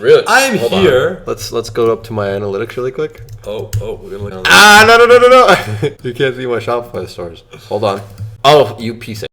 Really? I'm Hold here. on. Let's go up to my analytics really quick. Oh, we're gonna look at No. You can't see my Shopify stores. Hold on. Oh, you piece of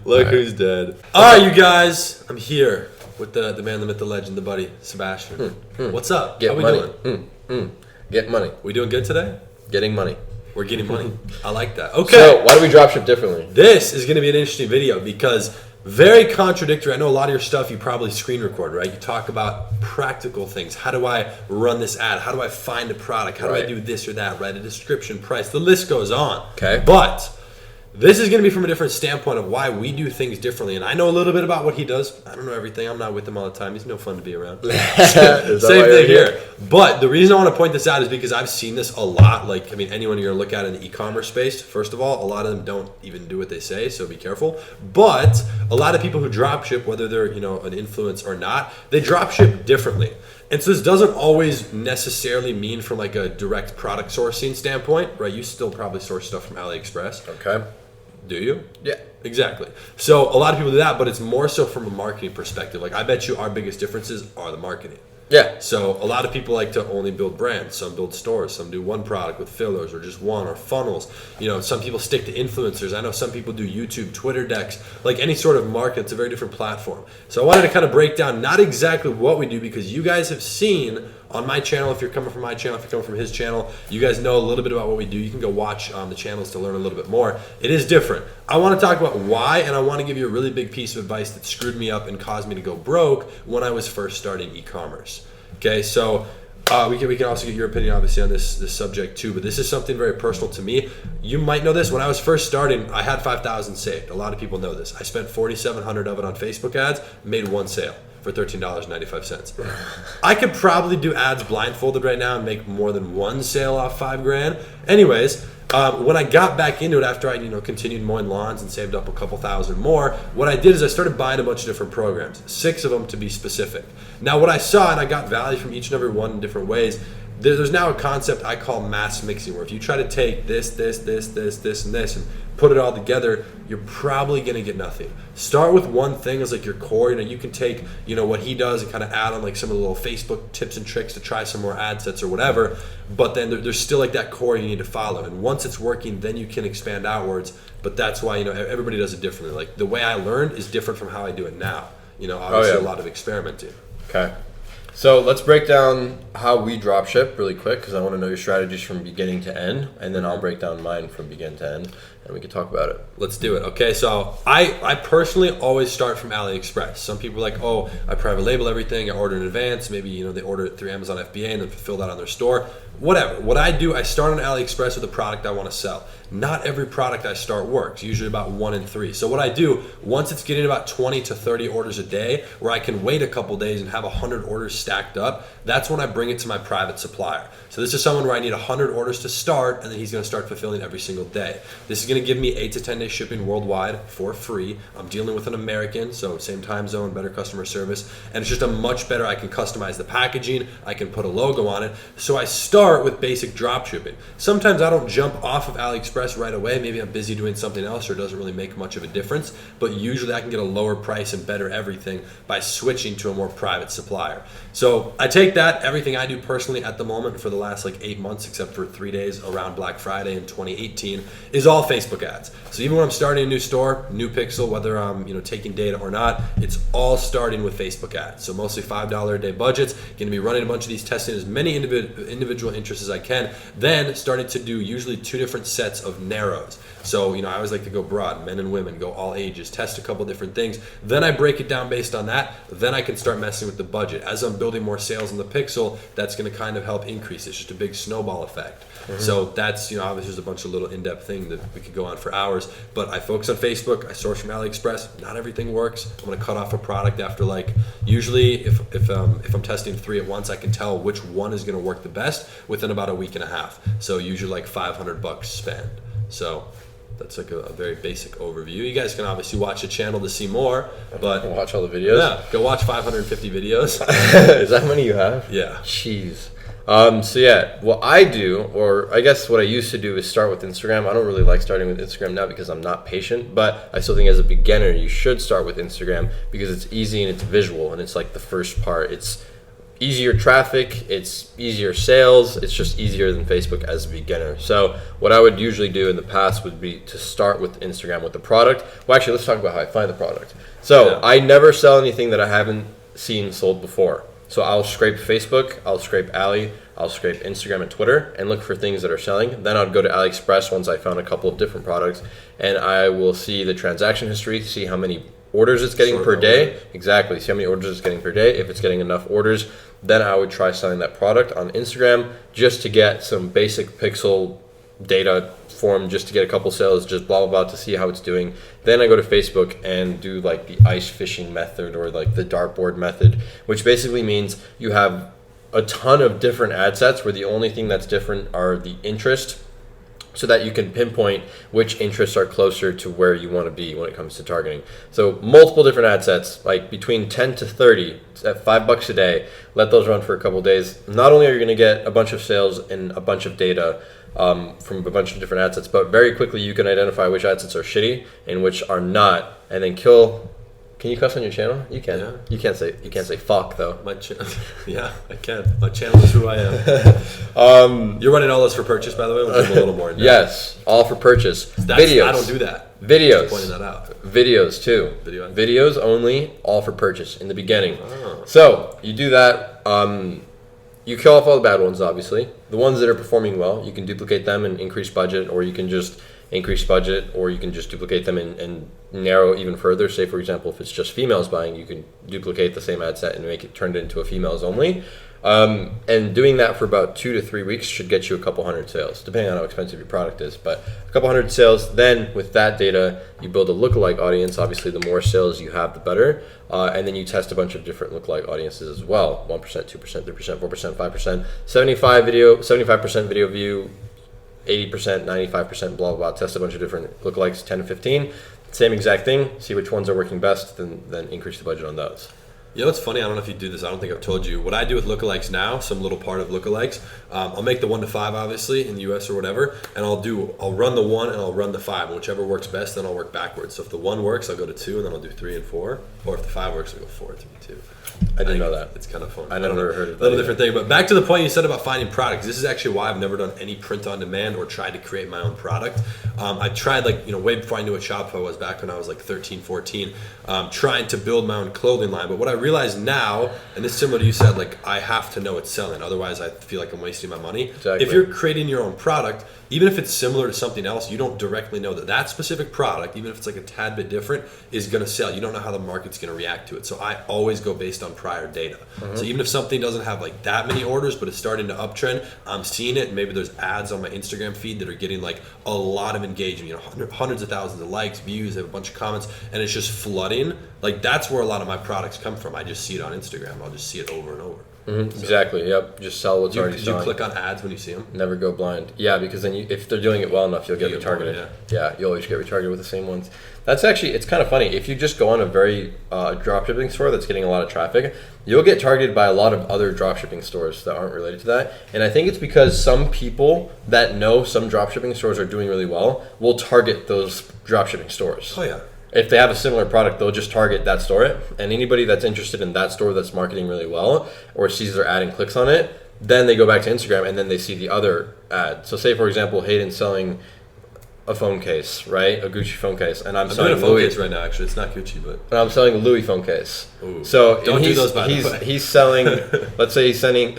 Look who's dead. Alright, you guys. I'm here with the man, the myth, the legend, the buddy, Sebastian. What's up? Get How we money. doing? Get money. We doing good today? Getting money. We're getting money. I like that. Okay. So, why do we dropship differently? This is going to be an interesting video because very contradictory. I know a lot of your stuff you probably screen record, right? You talk about practical things. How do I run this ad? How do I find a product? How do I do this or that? Write a description, price. The list goes on. Okay. But this is going to be from a different standpoint of why we do things differently. And I know a little bit about what he does. I don't know everything. I'm not with him all the time. He's no fun to be around. Same thing here. But the reason I want to point this out is because I've seen this a lot. Like, I mean, anyone you're going to look at in the e-commerce space, first of all, a lot of them don't even do what they say, so be careful. But a lot of people who dropship, whether they're, an influence or not, they dropship differently. And so this doesn't always necessarily mean from like a direct product sourcing standpoint, right? You still probably source stuff from AliExpress. Okay. Do you? Yeah. Exactly. So a lot of people do that, but it's more so from a marketing perspective. Like, I bet you our biggest differences are the marketing. Yeah. So a lot of people like to only build brands. Some build stores. Some do one product with fillers or just one or funnels. Some people stick to influencers. I know some people do YouTube, Twitter decks, like any sort of market. It's a very different platform. So I wanted to kind of break down not exactly what we do, because you guys have seen on my channel, if you're coming from my channel, if you're coming from his channel, you guys know a little bit about what we do. You can go watch the channels to learn a little bit more. It is different. I want to talk about why, and I want to give you a really big piece of advice that screwed me up and caused me to go broke when I was first starting e-commerce. Okay, so we can also get your opinion, obviously, on this subject too, but this is something very personal to me. You might know this. When I was first starting, I had 5,000 saved. A lot of people know this. I spent 4,700 of it on Facebook ads, made one sale for $13.95. I could probably do ads blindfolded right now and make more than one sale off $5,000. Anyways, when I got back into it after I continued mowing lawns and saved up a couple thousand more, what I did is I started buying a bunch of different programs, 6 of them to be specific. Now what I saw, and I got value from each and every one in different ways, there's now a concept I call mass mixing, where if you try to take this, and put it all together, you're probably going to get nothing. Start with one thing as like your core. You can take what he does and kind of add on like some of the little Facebook tips and tricks to try some more ad sets or whatever, but then there's still like that core you need to follow, and once it's working, then you can expand outwards. But that's why everybody does it differently. Like, the way I learned is different from how I do it now. Obviously a lot of experimenting. Okay. So let's break down how we dropship really quick, because I want to know your strategies from beginning to end, and then I'll break down mine from beginning to end, and we can talk about it. Let's do it. Okay, so I personally always start from AliExpress. Some people are like, oh, I private label everything, I order in advance. Maybe they order it through Amazon FBA and then fulfill that on their store. Whatever. What I do, I start on AliExpress with a product I want to sell. Not every product I start works, usually about 1 in 3. So what I do, once it's getting about 20 to 30 orders a day, where I can wait a couple days and have 100 orders stacked up, that's when I bring it to my private supplier. So this is someone where I need 100 orders to start, and then he's going to start fulfilling every single day. This is going to give me 8 to 10 day shipping worldwide for free. I'm dealing with an American, so same time zone, better customer service, and it's just a much better, I can customize the packaging, I can put a logo on it. So I start with basic drop shipping. Sometimes I don't jump off of AliExpress right away. Maybe I'm busy doing something else, or it doesn't really make much of a difference, but usually I can get a lower price and better everything by switching to a more private supplier. So I take that, everything I do personally at the moment for the last like 8 months, except for 3 days around Black Friday in 2018, is all Facebook ads. So even when I'm starting a new store, new pixel, whether I'm taking data or not, it's all starting with Facebook ads. So mostly $5 a day budgets, going to be running a bunch of these, testing as many individual interests as I can, then starting to do usually 2 different sets of narrows. So I always like to go broad, men and women, go all ages, test a couple different things, then I break it down based on that, then I can start messing with the budget. As I'm building more sales in the pixel, that's going to kind of help increase. It's just a big snowball effect. So that's, obviously there's a bunch of little in-depth things that we could go on for hours, but I focus on Facebook, I source from AliExpress. Not everything works. I'm going to cut off a product after usually if I'm testing 3 at once, I can tell which one is going to work the best within about a week and a half. So usually like $500 spend. So that's like a very basic overview. You guys can obviously watch the channel to see more, but watch all the videos. Yeah, go watch 550 videos. Is that how many you have? Yeah. Jeez. So yeah, what I do, or I guess what I used to do, is start with Instagram. I don't really like starting with Instagram now because I'm not patient, but I still think as a beginner you should start with Instagram because it's easy and it's visual and it's like the first part. It's easier traffic, it's easier sales, it's just easier than Facebook as a beginner. So what I would usually do in the past would be to start with Instagram with the product. Well, actually, let's talk about how I find the product. So I never sell anything that I haven't seen sold before. So I'll scrape Facebook, I'll scrape Ali, I'll scrape Instagram and Twitter and look for things that are selling. Then I'd go to AliExpress once I found a couple of different products, and I will see the transaction history, see how many orders it's getting per day. Exactly, see how many orders it's getting per day. If it's getting enough orders, then I would try selling that product on Instagram just to get some basic pixel data form, just to get a couple sales, just blah blah blah, to see how it's doing. Then I go to Facebook and do like the ice fishing method, or like the dartboard method, which basically means you have a ton of different ad sets where the only thing that's different are the interest, so that you can pinpoint which interests are closer to where you want to be when it comes to targeting. So multiple different ad sets, like between 10 to 30 at $5 a day. Let those run for a couple of days. Not only are you going to get a bunch of sales and a bunch of data from a bunch of different ad sets, but very quickly you can identify which ad sets are shitty and which are not, and then kill. Can you cuss on your channel? You can. Yeah. You can't say fuck though. Yeah, I can. My channel is who I am. You're running all this for purchase, by the way. We'll give a little more. Yes, all for purchase. Videos. I don't do that. Videos. Just pointing that out. Videos too. Videos only, all for purchase in the beginning. Oh. So you do that. You kill off all the bad ones, obviously. The ones that are performing well, you can duplicate them and increase budget, or you can just increase budget, or you can just duplicate them and narrow even further. Say, for example, if it's just females buying, you can duplicate the same ad set and make it turned into a females only. And doing that for about 2 to 3 weeks should get you a couple hundred sales, depending on how expensive your product is. But a couple hundred sales. Then with that data, you build a lookalike audience. Obviously, the more sales you have, the better. And then you test a bunch of different lookalike audiences as well: 1%, 2%, 3%, 4%, 5%, 75% video view, 80%, 95%, blah, blah, blah. Test a bunch of different lookalikes, 10 to 15. Same exact thing. See which ones are working best, then increase the budget on those. You know what's funny? I don't know if you do this. I don't think I've told you. What I do with lookalikes now, some little part of lookalikes, I'll make the 1 to 5, obviously, in the US or whatever, and I'll run the 1 and I'll run the 5. And whichever works best, then I'll work backwards. So if the 1 works, I'll go to 2, and then I'll do 3 and 4. Or if the 5 works, I'll go 4, 3, 2. I didn't know that. It's kind of fun. I never heard of that. A little different thing. But back to the point you said about finding products. This is actually why I've never done any print on demand or tried to create my own product. I tried, way before I knew what Shopify was, back when I was like 13, 14, trying to build my own clothing line. But what I realize now, and this is similar to you said, I have to know it's selling. Otherwise, I feel like I'm wasting my money. Exactly. If you're creating your own product, even if it's similar to something else, you don't directly know that specific product, even if it's like a tad bit different, is going to sell. You don't know how the market's going to react to it. So I always go based on prior data. Mm-hmm. So even if something doesn't have that many orders, but it's starting to uptrend, I'm seeing it. And maybe there's ads on my Instagram feed that are getting a lot of engagement, hundreds of thousands of likes, views, they have a bunch of comments, and it's just flooding. That's where a lot of my products come from. I just see it on Instagram. I'll just see it over and over. Mm-hmm. So, exactly. Yep. Just sell what's already selling. Do you click on ads when you see them? Never go blind. Yeah, because then if they're doing it well enough, you'll get retargeted. Yeah, you always get retargeted with the same ones. That's actually, it's kind of funny. If you just go on a very dropshipping store that's getting a lot of traffic, you'll get targeted by a lot of other dropshipping stores that aren't related to that. And I think it's because some people that know some dropshipping stores are doing really well will target those dropshipping stores. Oh, yeah. If they have a similar product, they'll just target that store. And anybody that's interested in that store that's marketing really well or sees their ad and clicks on it, then they go back to Instagram and then they see the other ad. So say, for example, Hayden's selling a phone case, right? A Gucci phone case. And I'm selling doing a phone case right now, actually. It's not Gucci, but I'm selling a Louis phone case. Ooh. So don't do those, by the way. He's selling, let's say he's sending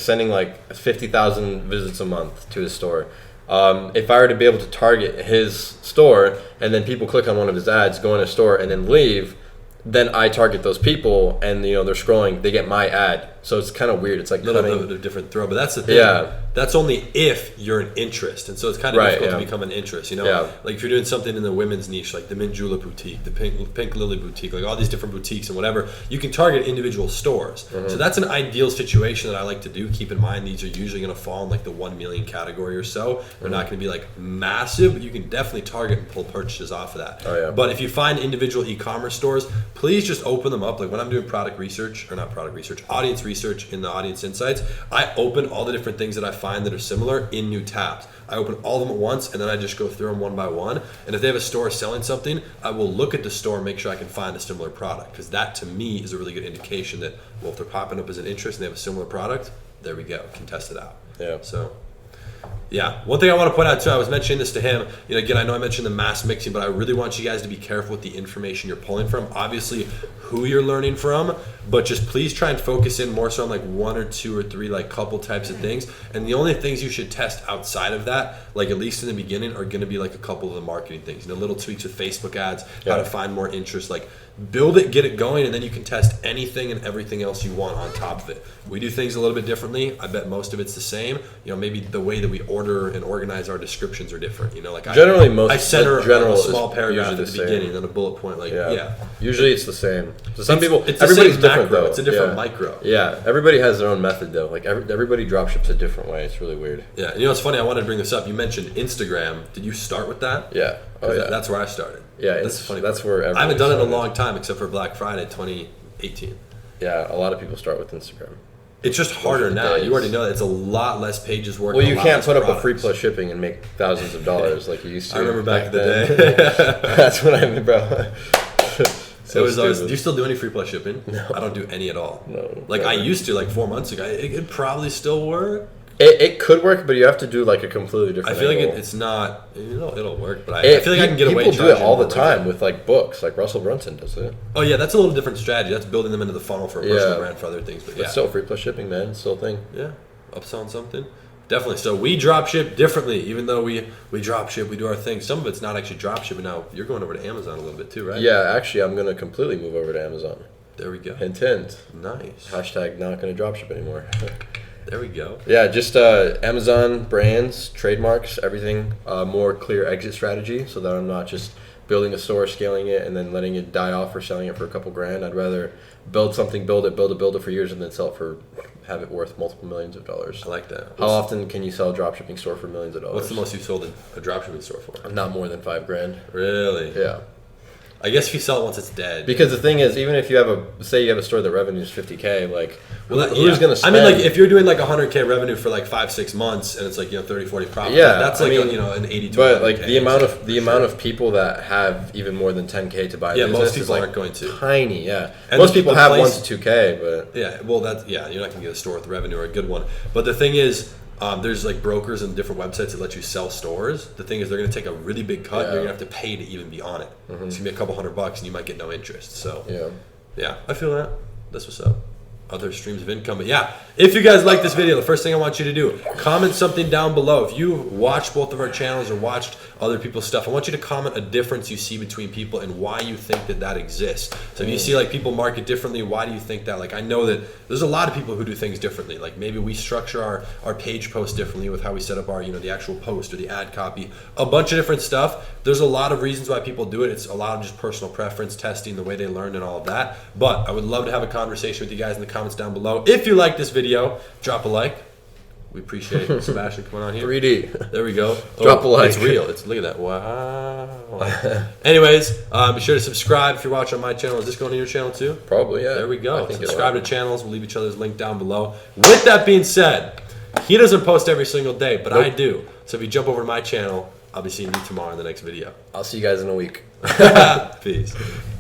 50,000 visits a month to his store. If I were to be able to target his store and then people click on one of his ads, go in his store and then leave, then I target those people and they're scrolling, they get my ad. So it's kind of weird. It's like a little bit of a different throw, but that's the thing. Yeah. That's only if you're an interest, and so it's kind of difficult to become an interest. Yeah. If you're doing something in the women's niche, like the Mint Julep boutique, the Pink Lily boutique, all these different boutiques and whatever, you can target individual stores. Mm-hmm. So that's an ideal situation that I like to do. Keep in mind these are usually going to fall in the 1 million category or so. They're not going to be massive, but you can definitely target and pull purchases off of that. Oh, yeah. But if you find individual e-commerce stores, please just open them up. Like when I'm doing audience research in the audience insights, I open all the different things that I find that are similar in new tabs. I open all of them at once, and then I just go through them one by one. And if they have a store selling something, I will look at the store and make sure I can find a similar product, because that to me is a really good indication that, well, if they're popping up as an interest and they have a similar product, there we go, can test it out. Yeah. So yeah, one thing I want to point out too, I was mentioning this to him, again, I know I mentioned the mass mixing, but I really want you guys to be careful with the information you're pulling from. Obviously who you're learning from, but just please try and focus in more so on like one or two or three, like couple types of things. And the only things you should test outside of that, like at least in the beginning, are going to be like a couple of the marketing things, little tweaks with Facebook ads, how to find more interest, like build it, get it going, and then you can test anything and everything else you want on top of it. We do things a little bit differently. I bet most of it's the same. Maybe the way that we order and organize our descriptions are different. Like I center a small paragraph at the beginning, then a bullet point. Usually it's the same. So some people, it's everybody's the same different macro. though. It's a different micro. Yeah, everybody has their own method though. Like everybody dropships a different way. It's really weird. Yeah, it's funny. I wanted to bring this up. You mentioned Instagram. Did you start with that? Yeah. Oh yeah. That's where I started. Yeah, that's funny. That's where I haven't done it in a long time, except for Black Friday 2018. Yeah, a lot of people start with Instagram. It's just harder now. You already know that it's a lot less pages work. Well, you can't put up a free plus shipping and make thousands of dollars like you used to. I remember back in the day. That's what I mean, bro. So it was always, do you still do any free plus shipping? No. I don't do any at all. No. Like I used to, like 4 months ago. It could probably still work. It could work, but you have to do like a completely different I feel angle. like it's not, it'll work, but I feel like I can get away with it. People do it all the time with like books, like Russell Brunson does it. Oh yeah, that's a little different strategy. That's building them into the funnel for a personal brand for other things. But yeah. It's still free plus shipping, man. It's still a thing. Yeah, upselling something. Definitely. So we drop ship differently, even though we drop ship, we do our thing. Some of it's not actually drop shipping. Now you're going over to Amazon a little bit too, right? Yeah, actually I'm gonna completely move over to Amazon. There we go. Hint, hint. Nice. Hashtag not gonna drop ship anymore. There we go. Yeah, just Amazon brands, trademarks, everything. More clear exit strategy, so that I'm not just building a store, scaling it, and then letting it die off or selling it for a couple grand. I'd rather build something, build it for years, and then sell it have it worth multiple millions of dollars. I like that. How often can you sell a dropshipping store for millions of dollars? What's the most you've sold a dropshipping store for? Not more than $5,000. Really? Yeah. I guess if you sell it once it's dead. Because the thing is, even if you have a store that revenue is $50K, like who's going to spend? I mean, like if you're doing like $100K revenue for like 5-6 months and it's like 30-40 profit, that's like an 80 to but like the amount of people that have even more than 10K to buy a business most people is aren't going to tiny. Yeah, and most people have 1 to 2K, but you're not going to get a store with revenue or a good one. But the thing is, there's like brokers and different websites that let you sell stores. The thing is, they're going to take a really big cut. You're going to have to pay to even be on it. It's going to be a couple $100 and you might get no interest. So yeah, I feel that. That's what's up. Other streams of income. But yeah, if you guys like this video, the first thing I want you to do, comment something down below. If you watched both of our channels or watched other people's stuff, I want you to comment a difference you see between people and why you think that exists. So if you see like people market differently, why do you think that? Like I know that there's a lot of people who do things differently. Like maybe we structure our page post differently with how we set up our, the actual post or the ad copy, a bunch of different stuff. There's a lot of reasons why people do it. It's a lot of just personal preference, testing, the way they learn and all of that. But I would love to have a conversation with you guys in the comments down below. If you like this video, drop a like. We appreciate Sebastian coming on here. 3D. There we go. Drop a like. It's real. Look at that. Wow. Anyways, be sure to subscribe if you're watching on my channel. Is this going to your channel too? Probably, yeah. There we go. Subscribe to channels. We'll leave each other's link down below. With that being said, he doesn't post every single day, but I do. So if you jump over to my channel, I'll be seeing you tomorrow in the next video. I'll see you guys in a week. Peace.